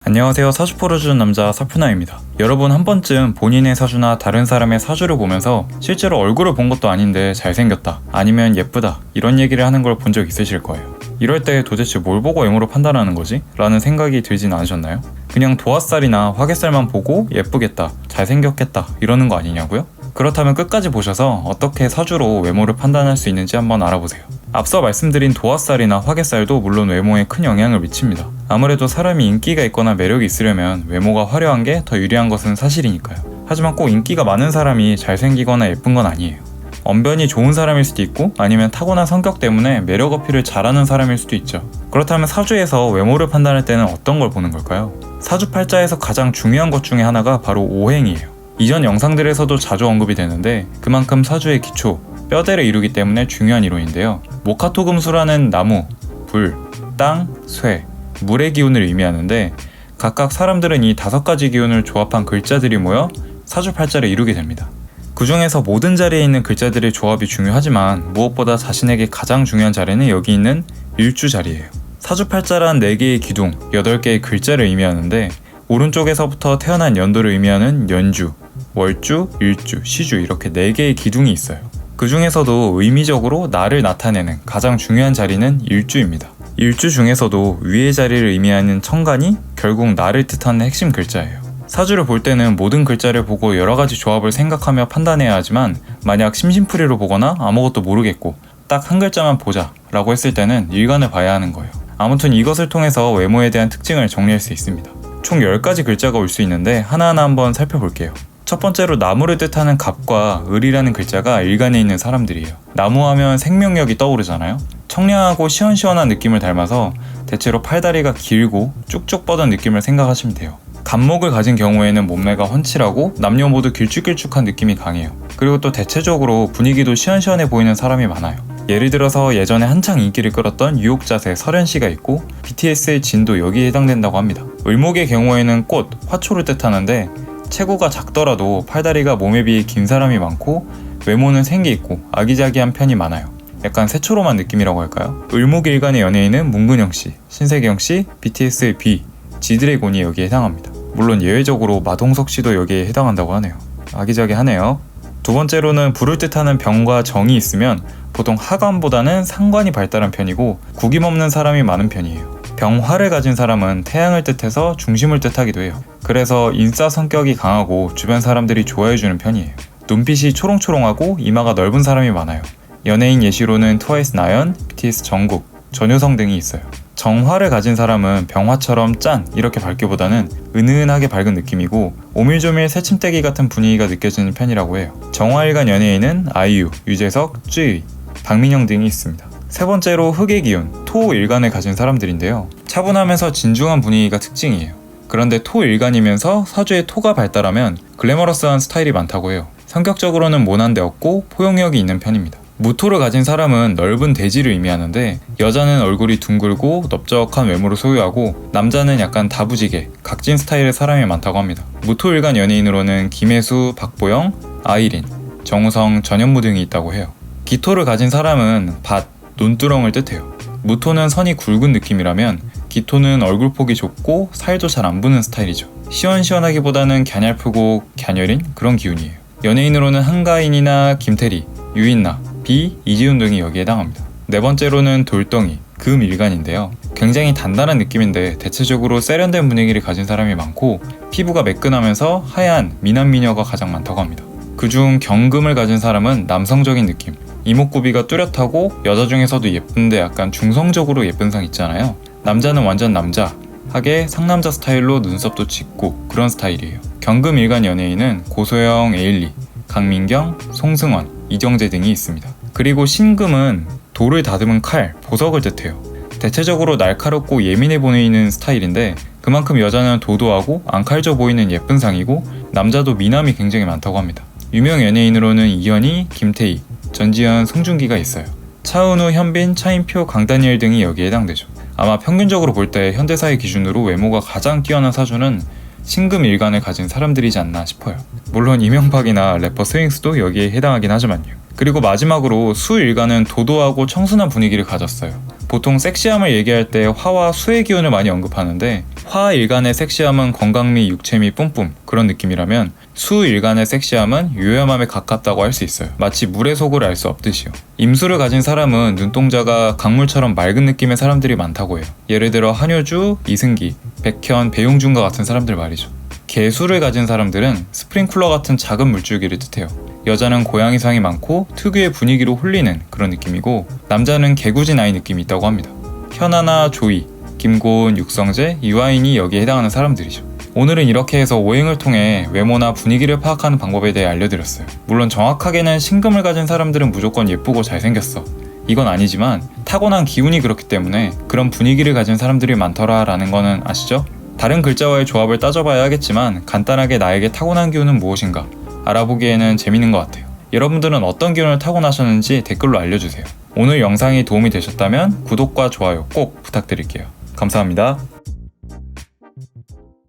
안녕하세요. 사주 풀어주는 남자 사푸나입니다. 여러분 한 번쯤 본인의 사주나 다른 사람의 사주를 보면서 실제로 얼굴을 본 것도 아닌데 잘생겼다 아니면 예쁘다 이런 얘기를 하는 걸 본 적 있으실 거예요. 이럴 때 도대체 뭘 보고 외모로 판단하는 거지? 라는 생각이 들진 않으셨나요? 그냥 도화살이나 화개살만 보고 예쁘겠다, 잘생겼겠다 이러는 거 아니냐고요? 그렇다면 끝까지 보셔서 어떻게 사주로 외모를 판단할 수 있는지 한번 알아보세요. 앞서 말씀드린 도화살이나 화개살도 물론 외모에 큰 영향을 미칩니다. 아무래도 사람이 인기가 있거나 매력이 있으려면 외모가 화려한 게 더 유리한 것은 사실이니까요. 하지만 꼭 인기가 많은 사람이 잘생기거나 예쁜 건 아니에요. 언변이 좋은 사람일 수도 있고 아니면 타고난 성격 때문에 매력 어필을 잘하는 사람일 수도 있죠. 그렇다면 사주에서 외모를 판단할 때는 어떤 걸 보는 걸까요? 사주팔자에서 가장 중요한 것 중에 하나가 바로 오행이에요. 이전 영상들에서도 자주 언급이 되는데 그만큼 사주의 기초, 뼈대를 이루기 때문에 중요한 이론인데요. 목화토금수라는 나무, 불, 땅, 쇠, 물의 기운을 의미하는데 각각 사람들은 이 5가지 기운을 조합한 글자들이 모여 사주팔자를 이루게 됩니다. 그 중에서 모든 자리에 있는 글자들의 조합이 중요하지만 무엇보다 자신에게 가장 중요한 자리는 여기 있는 일주 자리예요. 사주팔자란 4개의 기둥, 8개의 글자를 의미하는데 오른쪽에서부터 태어난 연도를 의미하는 연주, 월주, 일주, 시주 이렇게 4개의 기둥이 있어요. 그 중에서도 의미적으로 나를 나타내는 가장 중요한 자리는 일주입니다. 일주 중에서도 위의 자리를 의미하는 천간이 결국 나를 뜻하는 핵심 글자예요. 사주를 볼 때는 모든 글자를 보고 여러 가지 조합을 생각하며 판단해야 하지만 만약 심심풀이로 보거나 아무것도 모르겠고 딱 한 글자만 보자 라고 했을 때는 일간을 봐야 하는 거예요. 아무튼 이것을 통해서 외모에 대한 특징을 정리할 수 있습니다. 총 10가지 글자가 올 수 있는데 하나하나 한번 살펴볼게요. 첫 번째로 나무를 뜻하는 갑과 을이라는 글자가 일간에 있는 사람들이에요. 나무 하면 생명력이 떠오르잖아요. 청량하고 시원시원한 느낌을 닮아서 대체로 팔다리가 길고 쭉쭉 뻗은 느낌을 생각하시면 돼요. 갑목을 가진 경우에는 몸매가 훤칠하고 남녀 모두 길쭉길쭉한 느낌이 강해요. 그리고 또 대체적으로 분위기도 시원시원해 보이는 사람이 많아요. 예를 들어서 예전에 한창 인기를 끌었던 유혹자세 설현씨가 있고 BTS의 진도 여기에 해당된다고 합니다. 을목의 경우에는 꽃, 화초를 뜻하는데 체구가 작더라도 팔다리가 몸에 비해 긴 사람이 많고 외모는 생기 있고 아기자기한 편이 많아요. 약간 새초롬한 느낌이라고 할까요? 을목일간의 연예인은 문근영씨, 신세경씨, BTS의 B, 지드래곤이 여기에 해당합니다. 물론 예외적으로 마동석씨도 여기에 해당한다고 하네요. 아기자기하네요. 두 번째로는 불을 뜻하는 병과 정이 있으면 보통 하관보다는 상관이 발달한 편이고 구김없는 사람이 많은 편이에요. 병화를 가진 사람은 태양을 뜻해서 중심을 뜻하기도 해요. 그래서 인싸 성격이 강하고 주변 사람들이 좋아해주는 편이에요. 눈빛이 초롱초롱하고 이마가 넓은 사람이 많아요. 연예인 예시로는 트와이스 나연, BTS 정국, 전효성 등이 있어요. 정화를 가진 사람은 병화처럼 짠 이렇게 밝기보다는 은은하게 밝은 느낌이고 오밀조밀 새침대기 같은 분위기가 느껴지는 편이라고 해요. 정화일간 연예인은 아이유, 유재석, 쯔위, 박민영 등이 있습니다. 세 번째로 흑의 기운, 토일간을 가진 사람들인데요. 차분하면서 진중한 분위기가 특징이에요. 그런데 토일간이면서 사주에 토가 발달하면 글래머러스한 스타일이 많다고 해요. 성격적으로는 모난데 없고 포용력이 있는 편입니다. 무토를 가진 사람은 넓은 대지를 의미하는데 여자는 얼굴이 둥글고 넓적한 외모를 소유하고 남자는 약간 다부지게 각진 스타일의 사람이 많다고 합니다. 무토일간 연예인으로는 김혜수, 박보영, 아이린, 정우성, 전현무 등이 있다고 해요. 기토를 가진 사람은 밭, 논두렁을 뜻해요. 무토는 선이 굵은 느낌이라면 기토는 얼굴폭이 좁고 살도 잘 안 부는 스타일이죠. 시원시원하기보다는 갸냘프고 갸녀린 그런 기운이에요. 연예인으로는 한가인이나 김태리, 유인나, 비, 이지훈 등이 여기에 해당합니다. 네 번째로는 돌덩이, 금일간인데요. 굉장히 단단한 느낌인데 대체적으로 세련된 분위기를 가진 사람이 많고 피부가 매끈하면서 하얀 미남 미녀가 가장 많다고 합니다. 그중 경금을 가진 사람은 남성적인 느낌, 이목구비가 뚜렷하고 여자 중에서도 예쁜데 약간 중성적으로 예쁜 상 있잖아요. 남자는 완전 남자, 하게 상남자 스타일로 눈썹도 짙고 그런 스타일이에요. 경금일간 연예인은 고소영, 에일리, 강민경, 송승헌, 이정재 등이 있습니다. 그리고 신금은 돌을 다듬은 칼, 보석을 뜻해요. 대체적으로 날카롭고 예민해 보이는 스타일인데 그만큼 여자는 도도하고 앙칼져 보이는 예쁜 상이고 남자도 미남이 굉장히 많다고 합니다. 유명 연예인으로는 이현희, 김태희, 전지현, 송중기가 있어요. 차은우, 현빈, 차인표, 강다니엘 등이 여기에 해당되죠. 아마 평균적으로 볼 때 현대사의 기준으로 외모가 가장 뛰어난 사주는 신금일간을 가진 사람들이지 않나 싶어요. 물론 이명박이나 래퍼 스윙스도 여기에 해당하긴 하지만요. 그리고 마지막으로 수일간은 도도하고 청순한 분위기를 가졌어요. 보통 섹시함을 얘기할 때 화와 수의 기운을 많이 언급하는데, 화 일간의 섹시함은 건강미, 육체미 뿜뿜 그런 느낌이라면 수 일간의 섹시함은 요염함에 가깝다고 할 수 있어요. 마치 물의 속을 알 수 없듯이요. 임수를 가진 사람은 눈동자가 강물처럼 맑은 느낌의 사람들이 많다고 해요. 예를 들어 한효주, 이승기, 백현, 배용준과 같은 사람들 말이죠. 개수를 가진 사람들은 스프링클러 같은 작은 물줄기를 뜻해요. 여자는 고양이상이 많고 특유의 분위기로 홀리는 그런 느낌이고, 남자는 개구진 아이 느낌이 있다고 합니다. 현아나 조이, 김고은, 육성재, 유아인이 여기에 해당하는 사람들이죠. 오늘은 이렇게 해서 오행을 통해 외모나 분위기를 파악하는 방법에 대해 알려드렸어요. 물론 정확하게는 신금을 가진 사람들은 무조건 예쁘고 잘생겼어, 이건 아니지만 타고난 기운이 그렇기 때문에 그런 분위기를 가진 사람들이 많더라 라는 거는 아시죠? 다른 글자와의 조합을 따져봐야 하겠지만 간단하게 나에게 타고난 기운은 무엇인가 알아보기에는 재밌는 것 같아요. 여러분들은 어떤 기운을 타고나셨는지 댓글로 알려주세요. 오늘 영상이 도움이 되셨다면 구독과 좋아요 꼭 부탁드릴게요. 감사합니다.